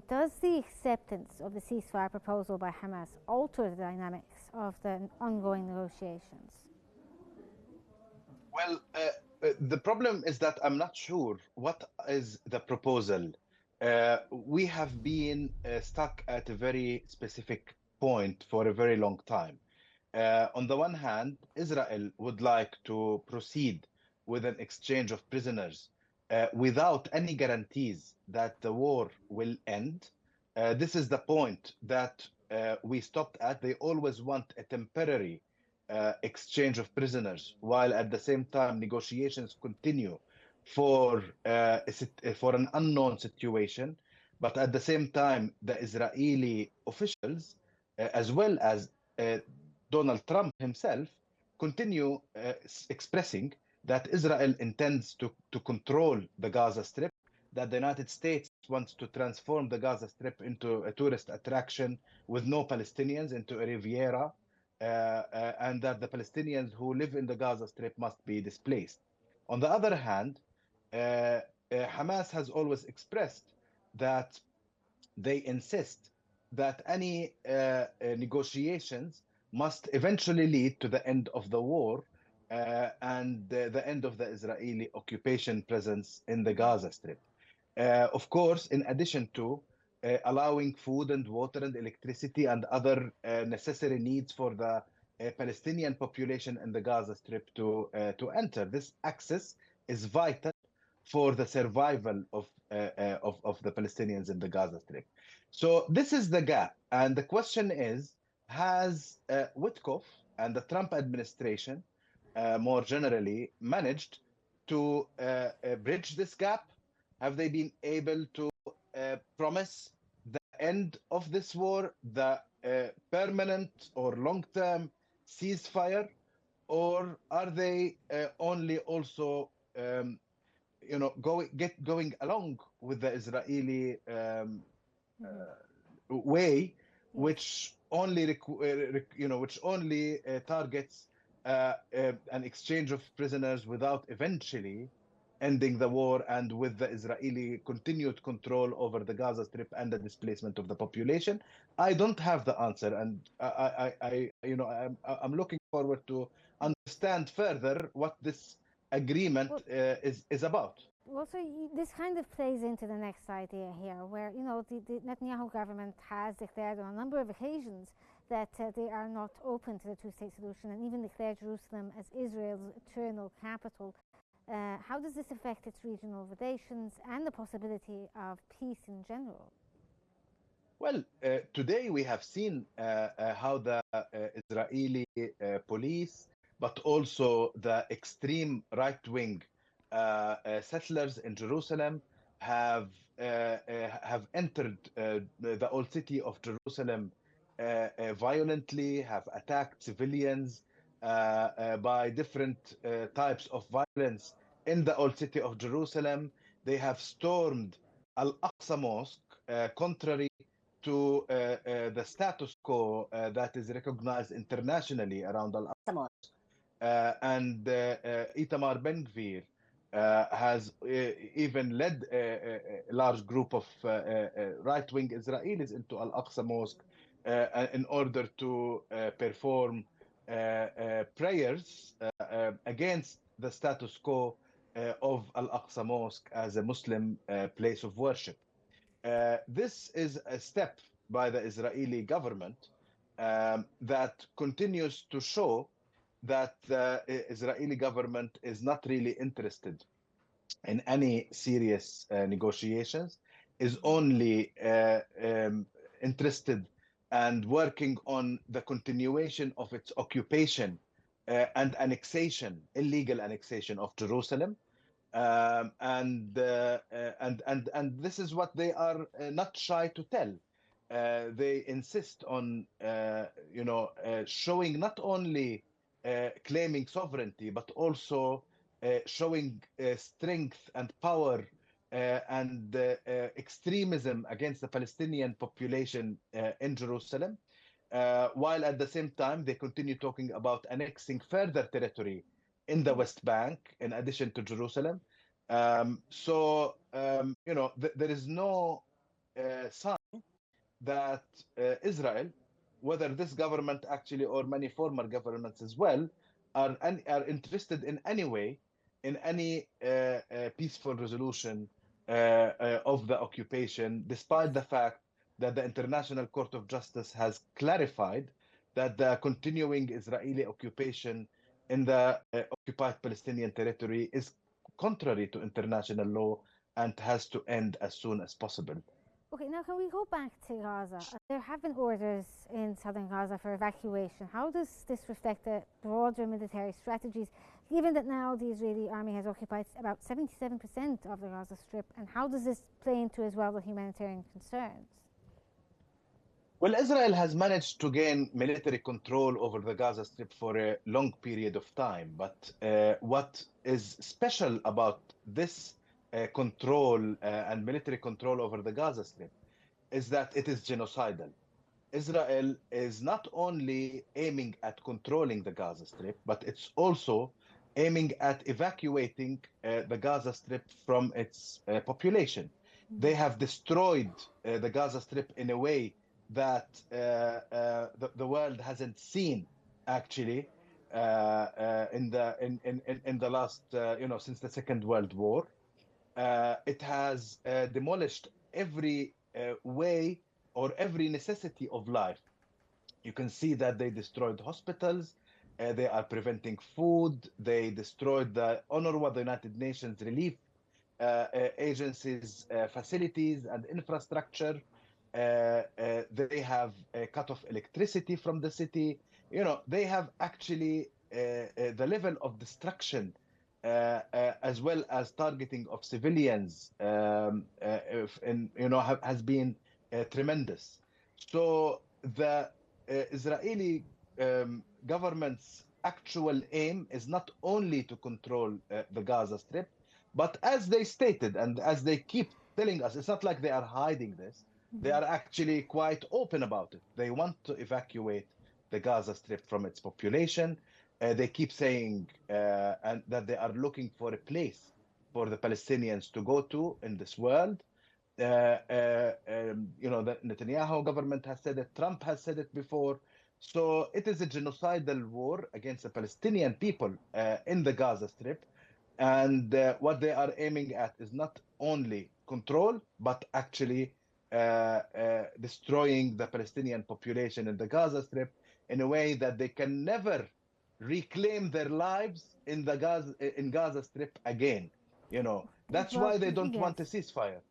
does the acceptance of the ceasefire proposal by Hamas alter the dynamics of the ongoing negotiations? Well, the problem is that I'm not sure what is the proposal. We have been stuck at a very specific point for a very long time. On the one hand, Israel would like to proceed with an exchange of prisoners without any guarantees that the war will end. This is the point that we stopped at. They always want a temporary exchange of prisoners, while at the same time negotiations continue for for an unknown situation. But at the same time, the Israeli officials, as well as Donald Trump himself, continue expressing that Israel intends to control the Gaza Strip, that the United States wants to transform the Gaza Strip into a tourist attraction with no Palestinians, into a Riviera, and that the Palestinians who live in the Gaza Strip must be displaced. On the other hand, Hamas has always expressed that they insist that any negotiations must eventually lead to the end of the war and the end of the Israeli occupation presence in the Gaza Strip. Of course, in addition to allowing food and water and electricity and other necessary needs for the Palestinian population in the Gaza Strip to enter. This access is vital for the survival of the Palestinians in the Gaza Strip. So this is the gap. And the question is, has Witkoff and the Trump administration more generally managed to bridge this gap? Have they been able to promise the end of this war, the permanent or long-term ceasefire, or are they only also going along with the Israeli way, which only targets an exchange of prisoners without eventually ending the war, and with the Israeli continued control over the Gaza Strip and the displacement of the population? I don't have the answer, and I'm looking forward to understand further what this agreement is about. Well, so this kind of plays into the next idea here, where the Netanyahu government has declared on a number of occasions that they are not open to the two-state solution, and even declared Jerusalem as Israel's eternal capital. How does this affect its regional relations and the possibility of peace in general? Well, today we have seen how the Israeli police, but also the extreme right-wing settlers in Jerusalem have entered the old city of Jerusalem violently, have attacked civilians by different types of violence in the old city of Jerusalem. They have stormed Al-Aqsa Mosque, contrary to the status quo that is recognized internationally around Al-Aqsa Mosque. And Itamar Ben-Gvir has even led a large group of right-wing Israelis into Al-Aqsa Mosque in order to perform prayers against the status quo of Al-Aqsa Mosque as a Muslim place of worship. This is a step by the Israeli government that continues to show that the Israeli government is not really interested in any serious negotiations, is only interested and working on the continuation of its occupation and annexation, illegal annexation of Jerusalem. And this is what they are not shy to tell. They insist on showing not only claiming sovereignty, but also showing strength and power and extremism against the Palestinian population in Jerusalem, while at the same time they continue talking about annexing further territory in the West Bank in addition to Jerusalem. There is no sign that Israel, whether this government actually or many former governments as well, are interested in any way in any peaceful resolution of the occupation, despite the fact that the International Court of Justice has clarified that the continuing Israeli occupation in the occupied Palestinian territory is contrary to international law and has to end as soon as possible. Okay, now can we go back to Gaza? There have been orders in southern Gaza for evacuation. How does this reflect the broader military strategies, given that now the Israeli army has occupied about 77% of the Gaza Strip? And how does this play into as well the humanitarian concerns? Well, Israel has managed to gain military control over the Gaza Strip for a long period of time. But what is special about this control and military control over the Gaza Strip is that it is genocidal. Israel is not only aiming at controlling the Gaza Strip, but it's also aiming at evacuating the Gaza Strip from its population. They have destroyed the Gaza Strip in a way that the world hasn't seen actually in the last since the Second World War. It has demolished every way or every necessity of life. You can see that they destroyed hospitals, they are preventing food, they destroyed the UNRWA, the United Nations Relief Agencies, facilities and infrastructure. They have cut off electricity from the city. They have actually the level of destruction as well as targeting of civilians has been tremendous. So the Israeli government's actual aim is not only to control the Gaza Strip, but as they stated and as they keep telling us, it's not like they are hiding this. They are actually quite open about it. They want to evacuate the Gaza Strip from its population. They keep saying and that they are looking for a place for the Palestinians to go to in this world. The Netanyahu government has said it, Trump has said it before. So it is a genocidal war against the Palestinian people in the Gaza Strip. And what they are aiming at is not only control, but actually destroying the Palestinian population in the Gaza Strip in a way that they can never reclaim their lives in Gaza Strip again. That's why they don't want a ceasefire.